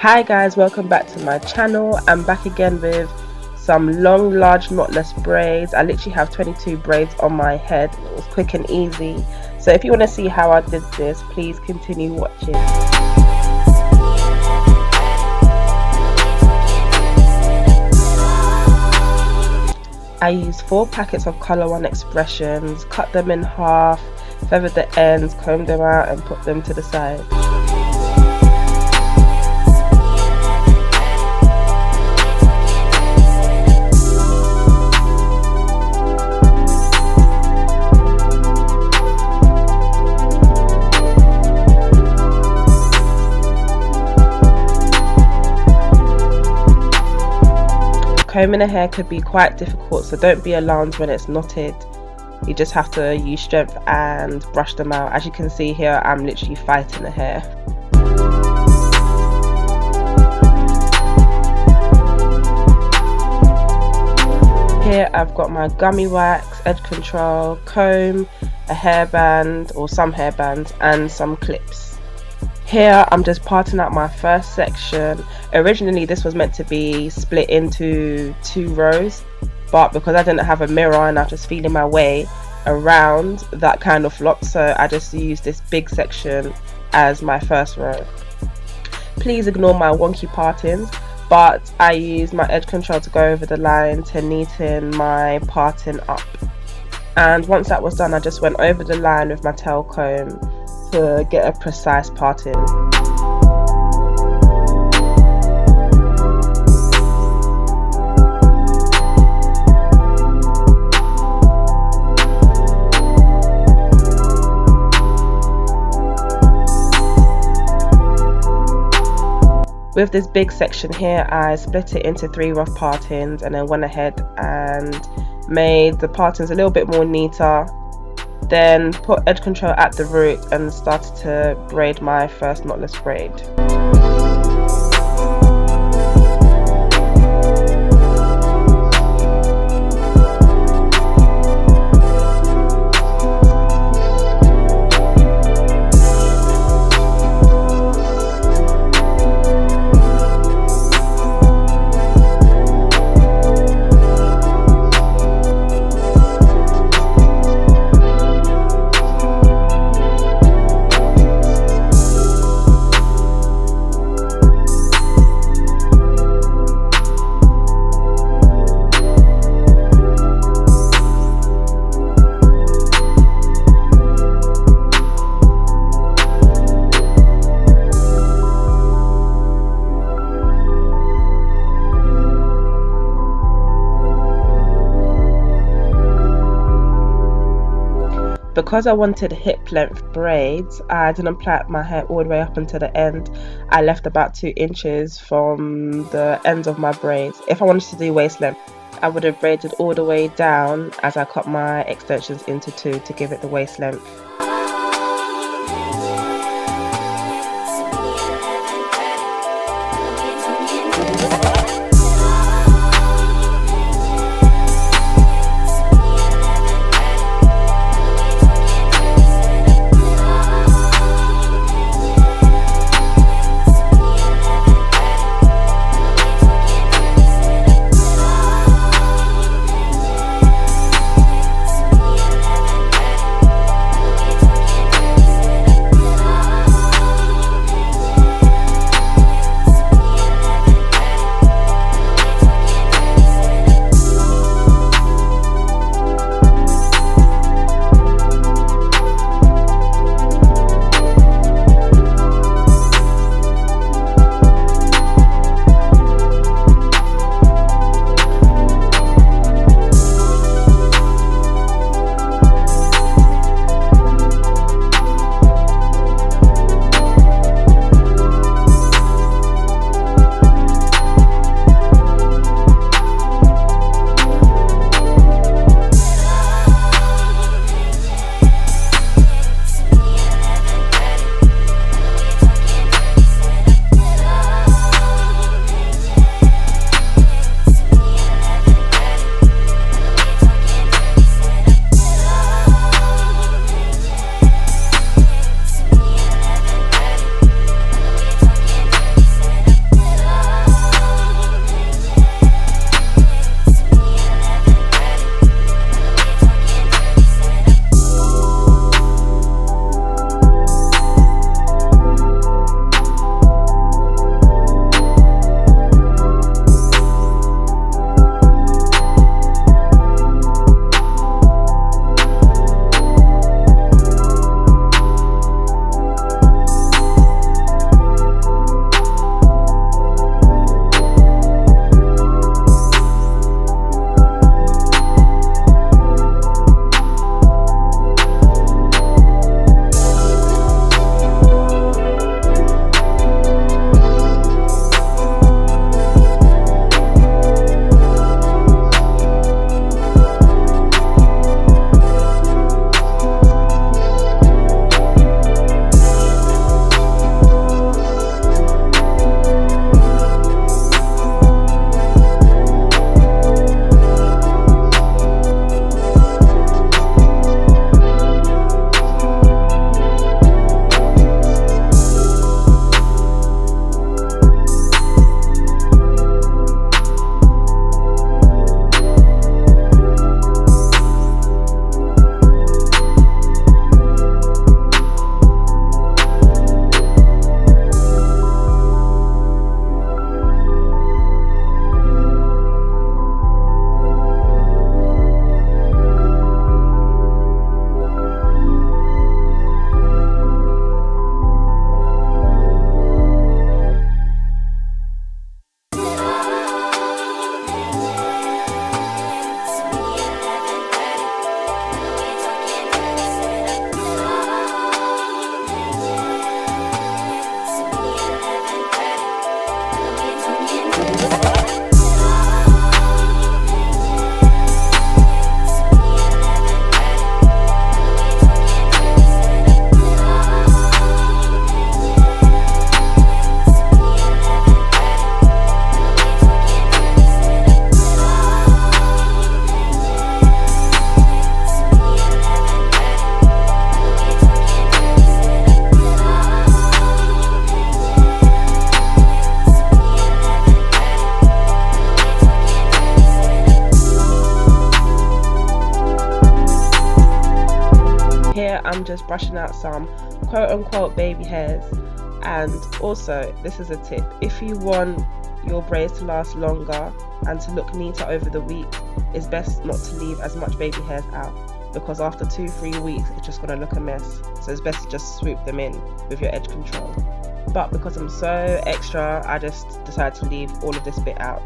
Hi guys, welcome back to my channel. I'm back again with some long, large knotless braids. I literally have 22 braids on my head. It was quick and easy. So if you want to see how I did this, please continue watching. I used 4 packets of colour one expressions, cut them in half, feathered the ends, combed them out and put them to the side. Combing a hair could be quite difficult, so don't be alarmed when it's knotted. You just have to use strength and brush them out. As you can see here, I'm literally fighting the hair. Here I've got my gummy wax, edge control, comb, a hairband or some hairbands and some clips. Here I'm just parting out my first section. Originally this was meant to be split into 2 rows, but because I didn't have a mirror and I was just feeling my way around, that kind of flopped, so I just used this big section as my first row. Please ignore my wonky partings, but I used my edge control to go over the line to neaten my parting up. And once that was done, I just went over the line with my tail comb to get a precise parting. With this big section here, I split it into 3 rough partings and then went ahead and made the partings a little bit more neater. Then put edge control at the root and started to braid my first knotless braid. Because I wanted hip length braids, I didn't plait my hair all the way up until the end. I left about 2 inches from the ends of my braids. If I wanted to do waist length, I would have braided all the way down as I cut my extensions into 2 to give it the waist length. I'm just brushing out some quote-unquote baby hairs. And also, this is a tip, if you want your braids to last longer and to look neater over the week, it's best not to leave as much baby hairs out, because after 2-3 weeks it's just going to look a mess. So it's best to just swoop them in with your edge control. But because I'm so extra, I just decided to leave all of this bit out.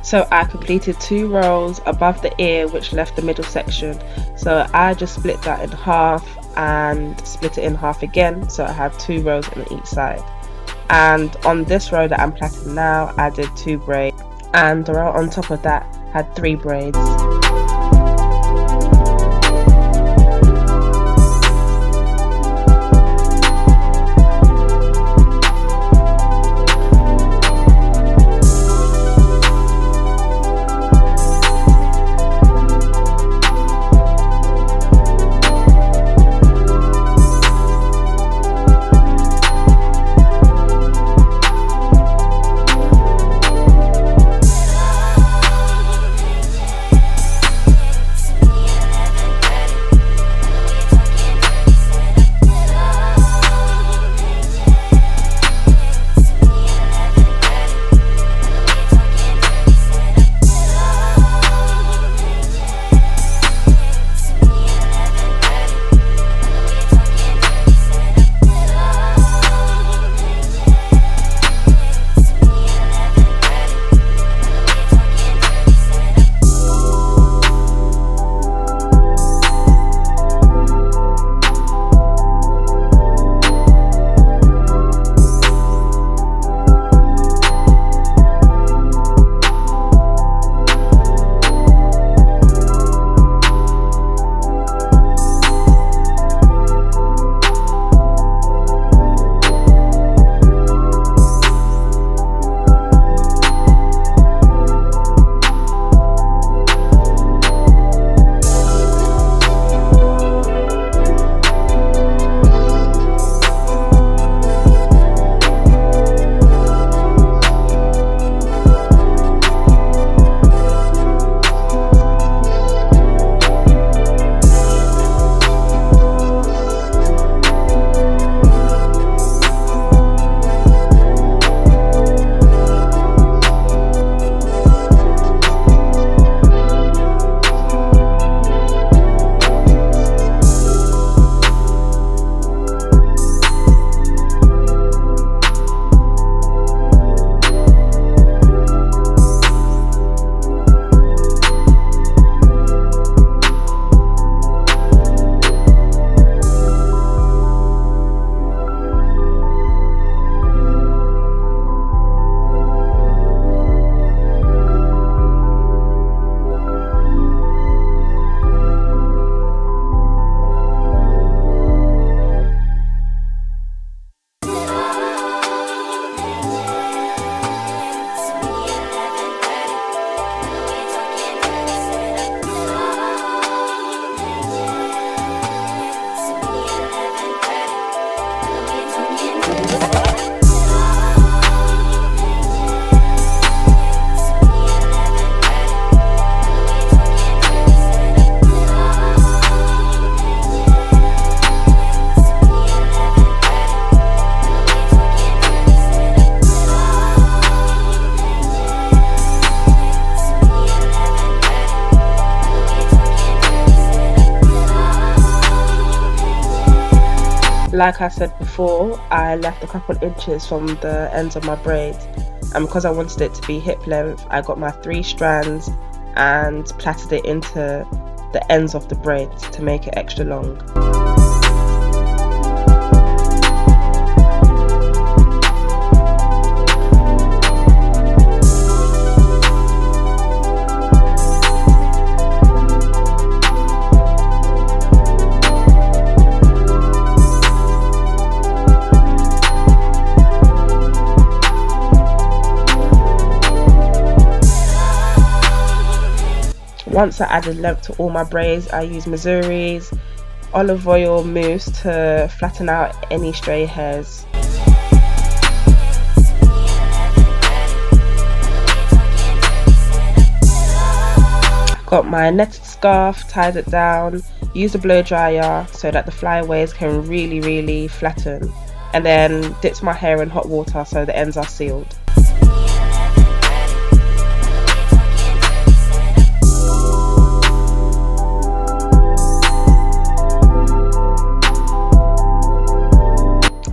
So I completed 2 rows above the ear, which left the middle section. So I just split that in half and split it in half again, so I have 2 rows on each side. And on this row that I'm plaiting now, I did 2 braids, and the row on top of that had 3 braids. Like I said before, I left a couple inches from the ends of my braids, and because I wanted it to be hip length, I got my 3 strands and plaited it into the ends of the braids to make it extra long. Once I added length to all my braids, I used Mazuri's olive oil mousse to flatten out any stray hairs. Got my netted scarf, tied it down, used a blow dryer so that the flyaways can really flatten, and then dipped my hair in hot water so the ends are sealed.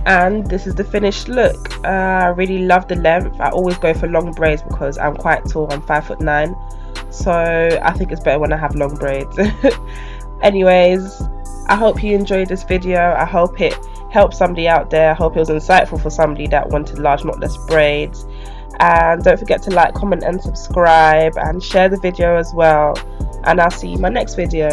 And this is the finished look. I really love the length. I always go for long braids because I'm quite tall, I'm 5'9", so I think it's better when I have long braids. Anyways, I hope you enjoyed this video. I hope it helped somebody out there. I hope it was insightful for somebody that wanted large knotless braids. And don't forget to like, comment and subscribe, and share the video as well, and I'll see you in my next video.